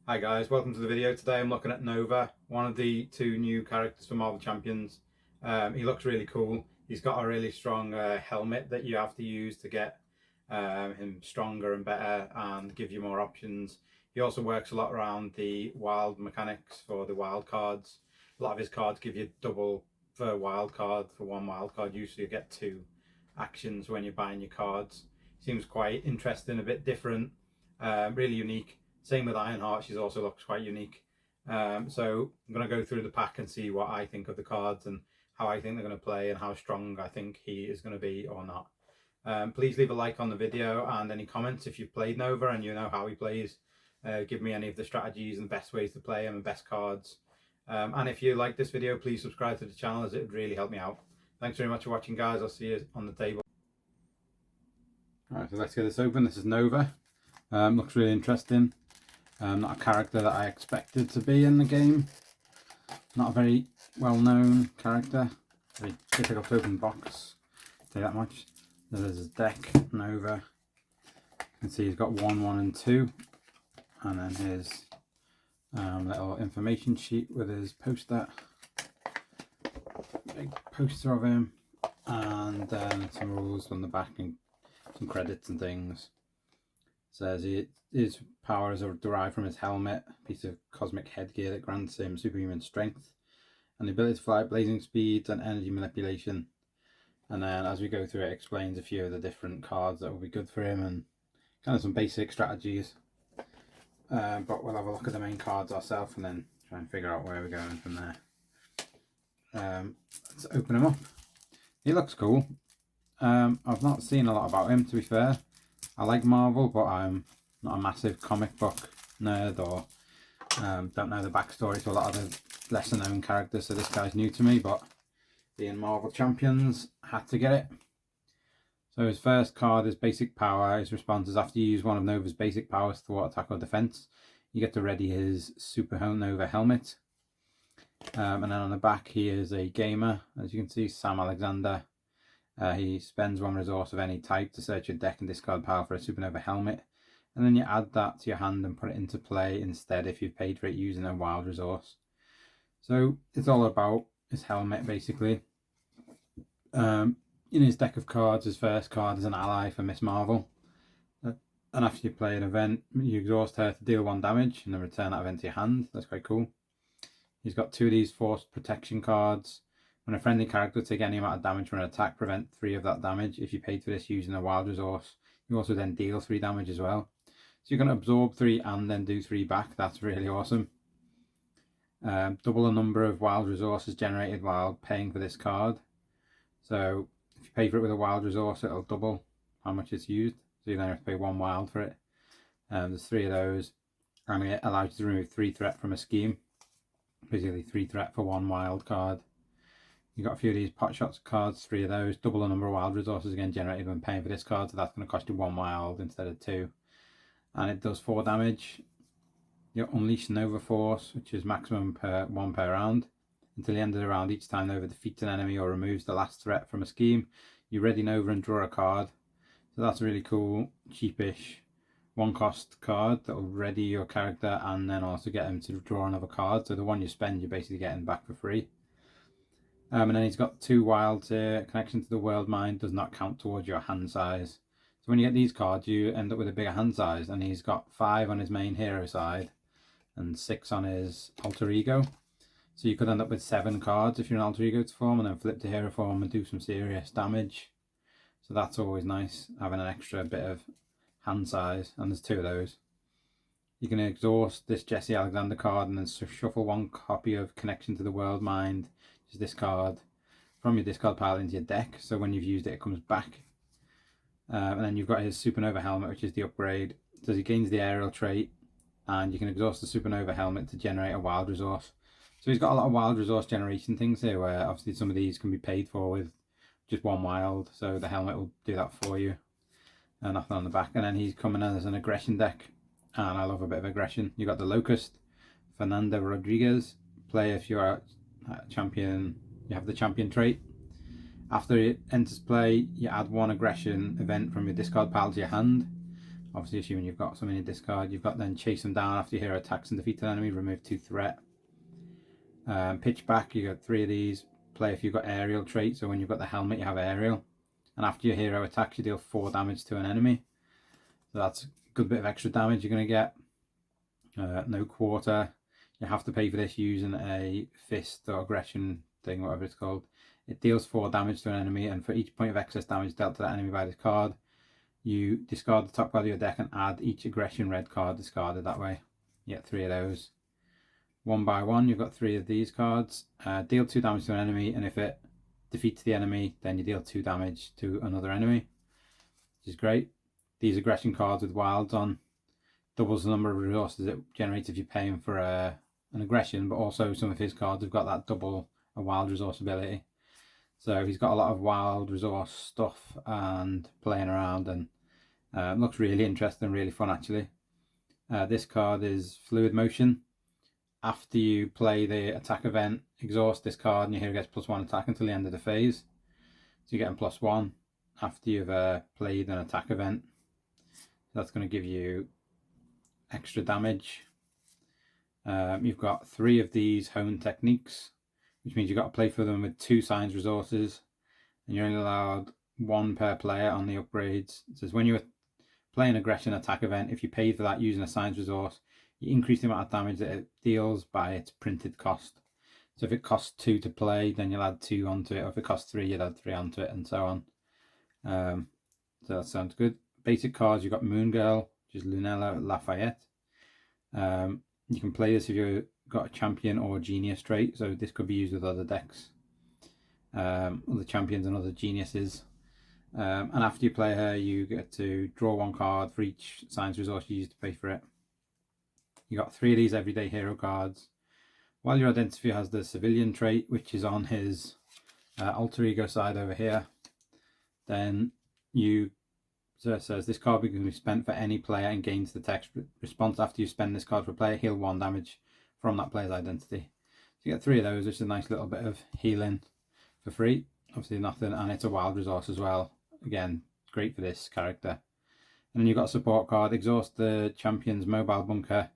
Hi guys, welcome to the video. Today I'm looking at Nova, one of the two new characters for Marvel Champions. He looks really cool. He's got a really strong helmet that you have to use to get him stronger and better and give you more options. He also works a lot around the wild mechanics for the wild cards. A lot of his cards give you double for wild card, for one wild card. Usually you get two actions when you're buying your cards. Seems quite interesting, a bit different, really unique. Same with Ironheart, she also looks quite unique. So I'm going to go through the pack and see what I think of the cards and how I think they're going to play and how strong I think he is going to be or not. Please leave a like on the video and any comments if you've played Nova and you know how he plays. Give me any of the strategies and best ways to play him and best cards. And if you like this video, please subscribe to the channel as it would really help me out. Thanks very much for watching, guys. I'll see you on the table. Alright, so let's get this open. This is Nova. Looks really interesting. Not a character that I expected to be in the game. Not a very well-known character. Very difficult to open box. I'll tell you that much. So there's his deck, Nova. You can see he's got 1, 1 and 2. And then his little information sheet with his poster. Big poster of him. And some rules on the back and some credits and things. Says his powers are derived from his helmet, a piece of cosmic headgear that grants him superhuman strength and the ability to fly at blazing speeds and energy manipulation. And then as we go through it explains a few of the different cards that will be good for him and kind of some basic strategies. But we'll have a look at the main cards ourselves and then try and figure out where we're going from there. Let's open him up. He looks cool. I've not seen a lot about him, to be fair. I like Marvel, but I'm not a massive comic book nerd or don't know the backstory to a lot of the lesser known characters, so this guy's new to me, but being Marvel Champions, had to get it. So his first card is Basic Power. His response is after you use one of Nova's basic powers to thwart attack or defense, you get to ready his Super Nova helmet. And then on the back he is a gamer, as you can see, Sam Alexander. He spends one resource of any type to search your deck and discard power for a Supernova helmet, and then you add that to your hand and put it into play instead if you've paid for it using a wild resource. So it's all about his helmet basically. In his deck of cards, his first card is an ally for Miss Marvel, and after you play an event you exhaust her to deal 1 damage and then return that event to your hand. That's quite cool. He's got 2 of these forced protection cards. When a friendly character takes any amount of damage from an attack, prevent 3 of that damage. If you paid for this using a wild resource, you also then deal 3 damage as well. So you're going to absorb 3 and then do 3 back. That's really awesome. Double the number of wild resources generated while paying for this card. So if you pay for it with a wild resource, it'll double how much it's used. So you then have to pay 1 wild for it. There's 3 of those. And it allows you to remove 3 threat from a scheme. Basically 3 threat for 1 wild card. You've got a few of these pot shots cards, 3 of those. Double the number of wild resources again generated when paying for this card, so that's going to cost you 1 wild instead of 2. And it does 4 damage. You unleash Nova Force, which is maximum 1 per round. Until the end of the round, each time Nova defeats an enemy or removes the last threat from a scheme, you ready Nova and draw a card. So that's a really cool, cheapish 1-cost card that will ready your character and then also get him to draw another card. So the one you spend, you're basically getting back for free. And then he's got 2 wilds here. Connection to the world mind does not count towards your hand size. So when you get these cards, you end up with a bigger hand size. And he's got 5 on his main hero side and 6 on his alter ego. So you could end up with 7 cards if you're an alter ego to form, and then flip to hero form and do some serious damage. So that's always nice, having an extra bit of hand size. And there's 2 of those. You can exhaust this Jesse Alexander card and then shuffle 1 copy of Connection to the World Mind, which is this card, from your discard pile into your deck. So when you've used it, it comes back. And then you've got his Supernova helmet, which is the upgrade. So he gains the aerial trait, and you can exhaust the Supernova helmet to generate a wild resource. So he's got a lot of wild resource generation things here, where obviously some of these can be paid for with just 1 wild. So the helmet will do that for you. And nothing on the back. And then he's coming in as an aggression deck. And I love a bit of aggression. You've got the Locust, Fernanda Rodriguez. Play if you're a champion, you have the champion trait. After it enters play, you add 1 aggression event from your discard pile to your hand. Obviously, assuming you've got some in your discard. You've got then chase them down after your hero attacks and defeats an enemy, remove 2 threat. Pitch back, you got 3 of these. Play if you've got aerial trait, so when you've got the helmet, you have aerial. And after your hero attacks, you deal 4 damage to an enemy. So that's a good bit of extra damage you're going to get. No quarter. You have to pay for this using a fist or aggression thing, whatever it's called. It deals 4 damage to an enemy, and for each point of excess damage dealt to that enemy by this card, you discard the top card of your deck and add each aggression red card discarded that way. You get 3 of those. One by one, you've got 3 of these cards. Deal 2 damage to an enemy, and if it defeats the enemy, then you deal 2 damage to another enemy, which is great. These aggression cards with wilds on doubles the number of resources it generates if you're paying for an aggression, but also some of his cards have got that double a wild resource ability. So he's got a lot of wild resource stuff and playing around, and looks really interesting, really fun actually. This card is Fluid Motion. After you play the attack event, exhaust this card and your hero gets +1 attack until the end of the phase. So you're getting +1 after you've played an attack event. So that's going to give you extra damage. You've got 3 of these honed techniques, which means you've got to play for them with 2 science resources, and you're only allowed 1 per player on the upgrades. It says when you play an aggression attack event, if you paid for that using a science resource, you increase the amount of damage that it deals by its printed cost. So if it costs 2 to play, then you'll add 2 onto it, or if it costs 3, you'll add 3 onto it, and so on. So that sounds good. Basic cards, you've got Moon Girl, which is Lunella Lafayette. You can play this if you've got a champion or genius trait, so this could be used with other decks, other champions and other geniuses. And after you play her, you get to draw 1 card for each science resource you use to pay for it. You got 3 of these everyday hero cards. While your identity has the civilian trait, which is on his alter ego side over here, then so it says this card can be spent for any player and gains the text response after you spend this card for a player, heal 1 damage from that player's identity. So you get 3 of those, which is a nice little bit of healing for free. Obviously nothing, and it's a wild resource as well. Again, great for this character. And then you've got a support card, exhaust the champion's mobile bunker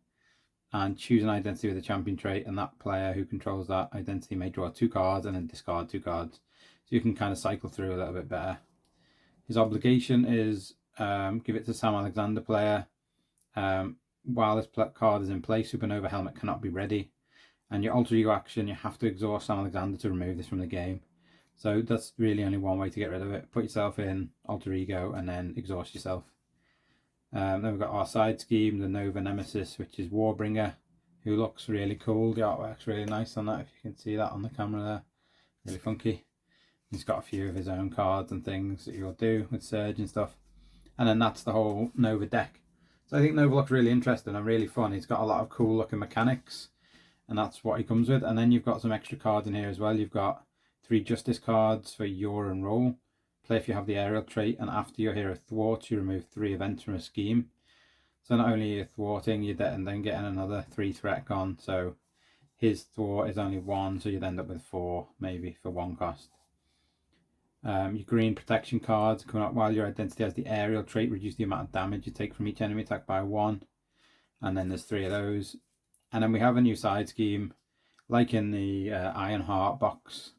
and choose an identity with a champion trait, and that player who controls that identity may draw 2 cards and then discard 2 cards. So you can kind of cycle through a little bit better. His obligation is give it to Sam Alexander player. While this card is in play, Supernova Helmet cannot be ready. And your alter ego action, you have to exhaust Sam Alexander to remove this from the game. So that's really only one way to get rid of it. Put yourself in alter ego and then exhaust yourself. Then we've got our side scheme, the Nova Nemesis, which is Warbringer, who looks really cool. The artwork's really nice on that, if you can see that on the camera there. Really funky. He's got a few of his own cards and things that you'll do with Surge and stuff. And then that's the whole Nova deck. So I think Nova looks really interesting and really fun. He's got a lot of cool looking mechanics, and that's what he comes with. And then you've got some extra cards in here as well. You've got 3 Justice cards for Yor and Roll. Play if you have the aerial trait, and after your hero thwarts, you remove 3 events from a scheme. So not only are you thwarting, you're then getting another 3 threat gone. So his thwart is only 1, so you'd end up with 4 maybe for 1 cost. Your green protection cards come up while your identity has the aerial trait, reduce the amount of damage you take from each enemy attack by 1. And then there's 3 of those. And then we have a new side scheme, like in the Ironheart box.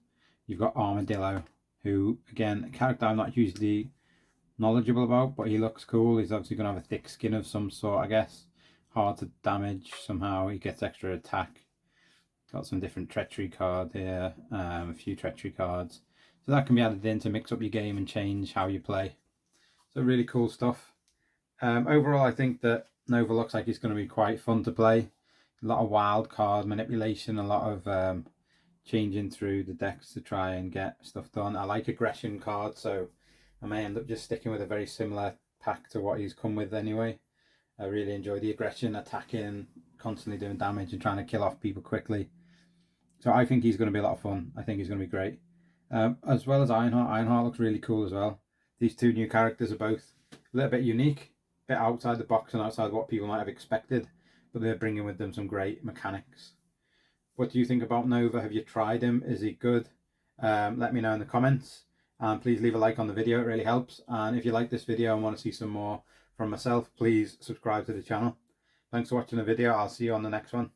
You've got Armadillo, who, again, a character I'm not usually knowledgeable about, but he looks cool. He's obviously going to have a thick skin of some sort, I guess. Hard to damage somehow. He gets extra attack. Got some different treachery card here, a few treachery cards. So that can be added in to mix up your game and change how you play. So really cool stuff. Overall, I think that Nova looks like it's going to be quite fun to play. A lot of wild card manipulation, a lot of changing through the decks to try and get stuff done. I like aggression cards, so I may end up just sticking with a very similar pack to what he's come with anyway. I really enjoy the aggression, attacking, constantly doing damage and trying to kill off people quickly. So I think he's going to be a lot of fun. I think he's going to be great. As well as Ironheart. Ironheart looks really cool as well. These 2 new characters are both a little bit unique, a bit outside the box and outside what people might have expected, but they're bringing with them some great mechanics. What do you think about Nova? Have you tried him? Is he good? Let me know in the comments, and please leave a like on the video, it really helps. And if you like this video and want to see some more, From myself, please subscribe to the channel. Thanks for watching the video. I'll see you on the next one.